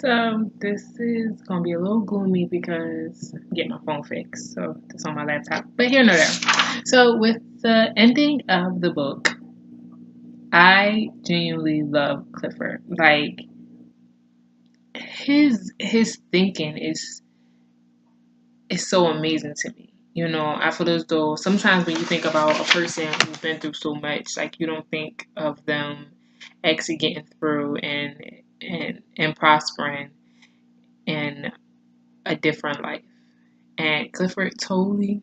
So this is gonna be a little gloomy because I get my phone fixed, so it's on my laptop. But here nor there. So with the ending of the book, I genuinely love Clifford. Like his thinking is so amazing to me. You know, I feel as though sometimes when you think about a person who's been through so much, like you don't think of them actually getting through and prospering in a different life. And Clifford totally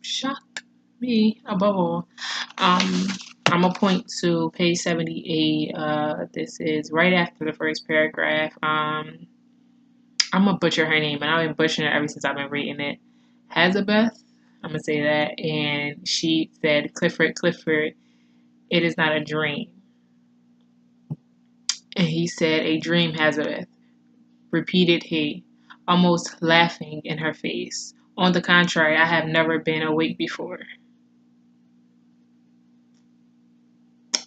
shocked me above all. Um, I'm gonna point to page 78. This is right after the first paragraph. I'm gonna butcher her name, and I've been butchering it ever since I've been reading it. Hazabeth, I'm gonna say that, and she said, "Clifford, Clifford, it is not a dream." And he said, "A dream, Hazabeth," repeated he, almost laughing in her face. "On the contrary, I have never been awake before."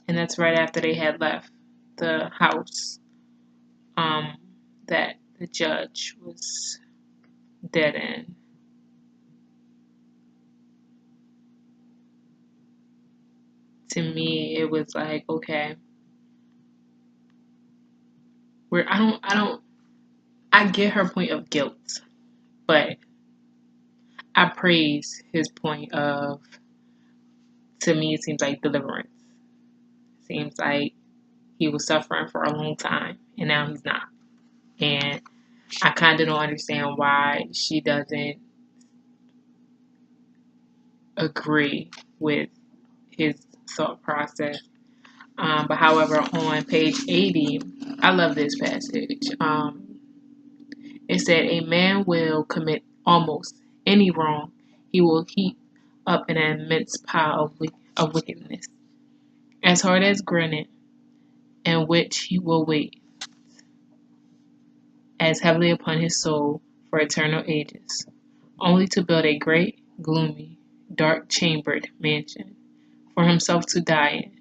And that's right after they had left the house um, that the judge was dead in. To me, it was like, okay, where I get her point of guilt, but I praise his point of, to me, it seems like deliverance. It seems like he was suffering for a long time, and now he's not. And I kind of don't understand why she doesn't agree with his thought process. But however, on page 80, I love this passage. It said, "A man will commit almost any wrong. He will heap up an immense pile of wickedness, as hard as granite, and which he will weigh as heavily upon his soul for eternal ages, only to build a great, gloomy, dark-chambered mansion for himself to die in,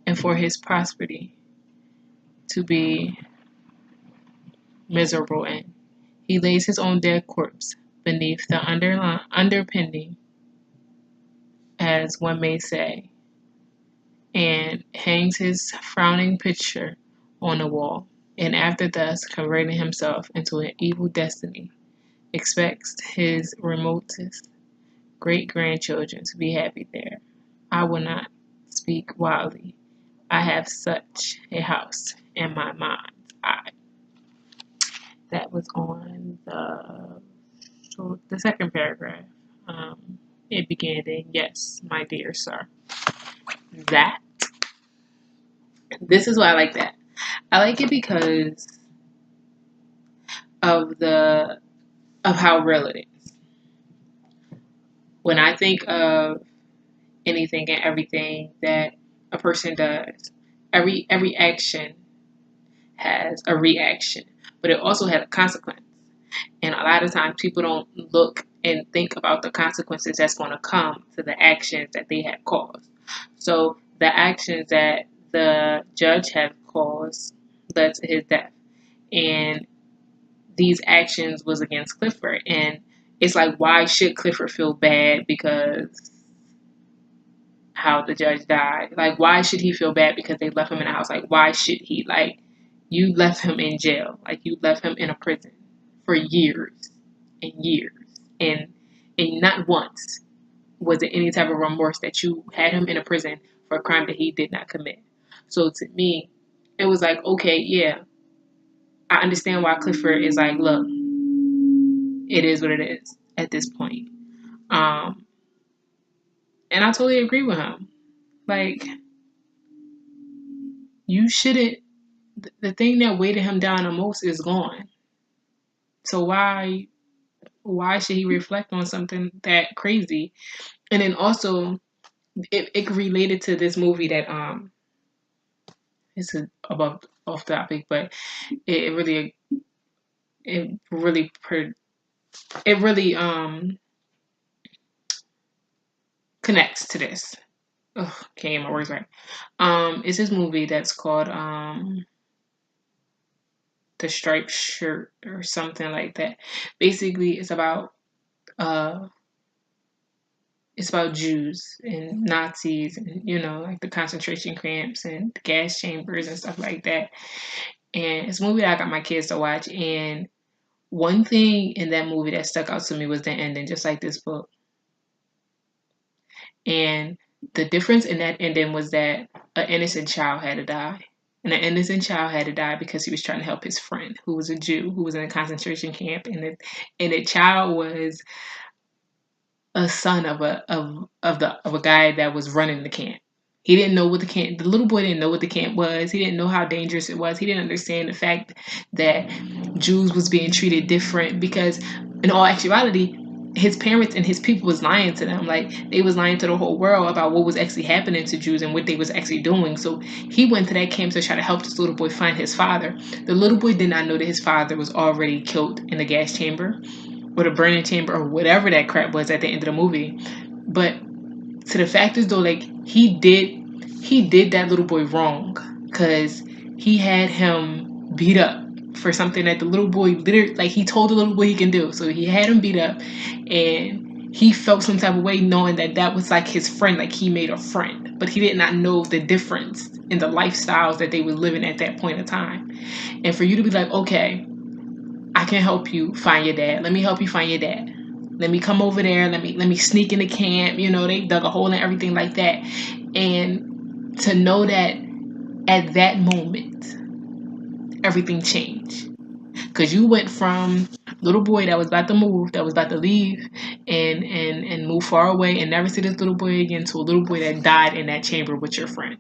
and for his posterity to be miserable in. He lays his own dead corpse beneath the underpinning, as one may say, and hangs his frowning picture on the wall, and after thus converting himself into an evil destiny, expects his remotest great grandchildren to be happy there. I will not speak wildly. I have such a house in my mind's eye." That was on the second paragraph. Um, it began in, "Yes, my dear sir." That this is why I like that. I like it because of the of how real it is. When I think of anything and everything that a person does, every action has a reaction, but it also has a consequence. And a lot of times people don't look and think about the consequences that's going to come to the actions that they have caused. So the actions that the judge had caused led to his death. And these actions was against Clifford. And it's like, why should Clifford feel bad because how the judge died? Like, why should he feel bad because they left him in the house? Like, why should he? Like, you left him in jail. Like, you left him in a prison for years and years. And not once was there any type of remorse that you had him in a prison for a crime that he did not commit. So to me, it was like, okay, yeah, I understand why Clifford is like, look, it is what it is at this point. Um, and I totally agree with him. Like, you shouldn't. The thing that weighted him down the most is gone. So why should he reflect on something that crazy? And then also, it related to this movie that it's above off topic, but it really it really it really connects to this. Ugh, can't get my words right. It's this movie that's called the striped shirt or something like that. Basically, uh it's about Jews and Nazis and like the concentration camps and the gas chambers and stuff like that. And it's a movie that I got my kids to watch. And one thing in that movie that stuck out to me was the ending, just like this book. And the difference in that ending was that an innocent child had to die. And an innocent child had to die because he was trying to help his friend, who was a Jew, who was in a concentration camp. And the child was a son of a guy that was running the camp. He didn't know what the little boy didn't know what the camp was. He didn't know how dangerous it was. He didn't understand the fact that Jews was being treated different because in all actuality, his parents and his people was lying to them. Like they was lying to the whole world about what was actually happening to Jews and what they was actually doing. So he went to that camp to try to help this little boy find his father. The little boy did not know that his father was already killed in the gas chamber or the burning chamber or whatever that crap was at the end of the movie. But to the fact is though, like he did that little boy wrong because he had him beat up for something that the little boy literally, like he told the little boy he can do. So he had him beat up, and he felt some type of way knowing that that was like his friend, like he made a friend, but he did not know the difference in the lifestyles that they were living at that point in time. And for you to be like, okay, I can help you find your dad. Let me help you find your dad. Let me come over there. Let me sneak into camp. They dug a hole and everything like that. And to know that at that moment, everything changed. Because you went from little boy that was about to move, that was about to leave and move far away and never see this little boy again to a little boy that died in that chamber with your friend.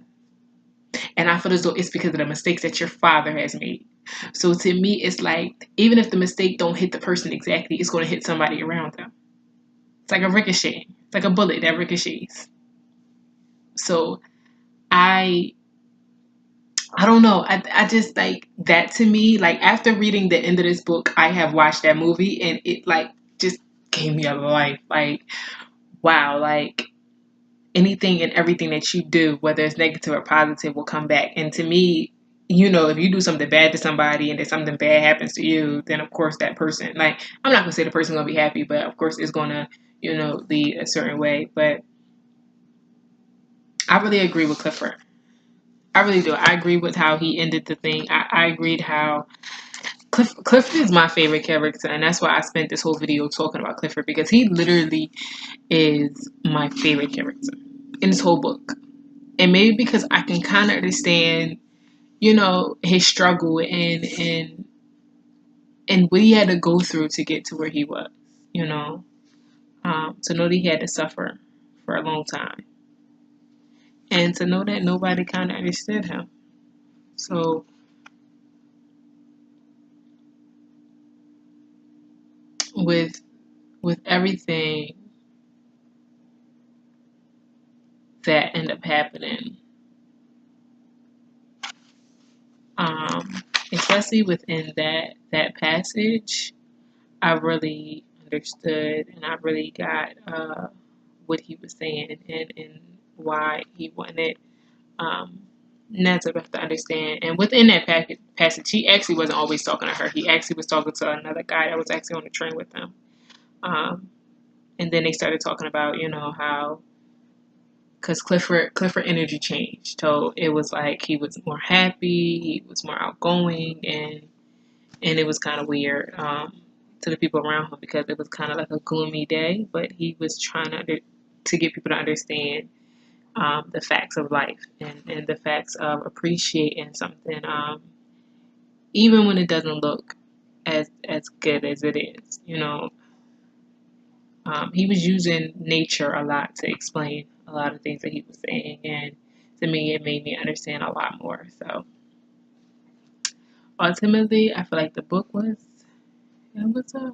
And I feel as though it's because of the mistakes that your father has made. So to me, it's like, even if the mistake don't hit the person exactly, it's going to hit somebody around them. It's like a ricochet. It's like a bullet that ricochets. So I don't know. I just like that to me, like after reading the end of this book, I have watched that movie and it like just gave me a life. Like, wow, like anything and everything that you do, whether it's negative or positive, will come back. And to me, if you do something bad to somebody and then something bad happens to you, then of course that person, like, I'm not gonna say the person's gonna be happy, but of course it's gonna, lead a certain way. But I really agree with Clifford. I really do. I agree with how he ended the thing. I agreed how Clifford is my favorite character, and that's why I spent this whole video talking about Clifford because he literally is my favorite character in this whole book. And maybe because I can kind of understand, his struggle and what he had to go through to get to where he was, to know that he had to suffer for a long time, and to know that nobody kind of understood him. So with everything that ended up happening, especially within that passage, I really understood and I really got what he was saying and why he wanted Nazareth to understand. And within that passage, he actually wasn't always talking to her. He actually was talking to another guy that was actually on the train with him. And then they started talking about, how because Clifford energy changed. So it was like he was more happy, he was more outgoing, and it was kind of weird to the people around him because it was kind of like a gloomy day. But he was trying to get people to understand the facts of life and the facts of appreciating something, even when it doesn't look as good as it is. He was using nature a lot to explain a lot of things that he was saying, and to me, it made me understand a lot more. So ultimately, I feel like the book was it was a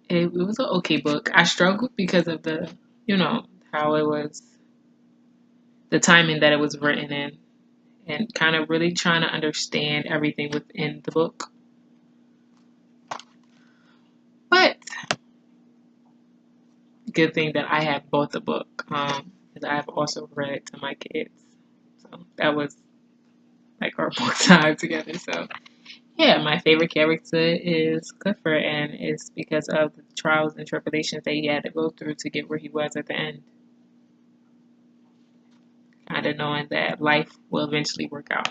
it was an okay book. I struggled because of the how it was, the timing that it was written in, and kind of really trying to understand everything within the book. But good thing that I have both the book, because I've also read it to my kids. So that was like our book time together. So yeah, my favorite character is Clifford, and it's because of the trials and tribulations that he had to go through to get where he was at the end. Kind of knowing that life will eventually work out.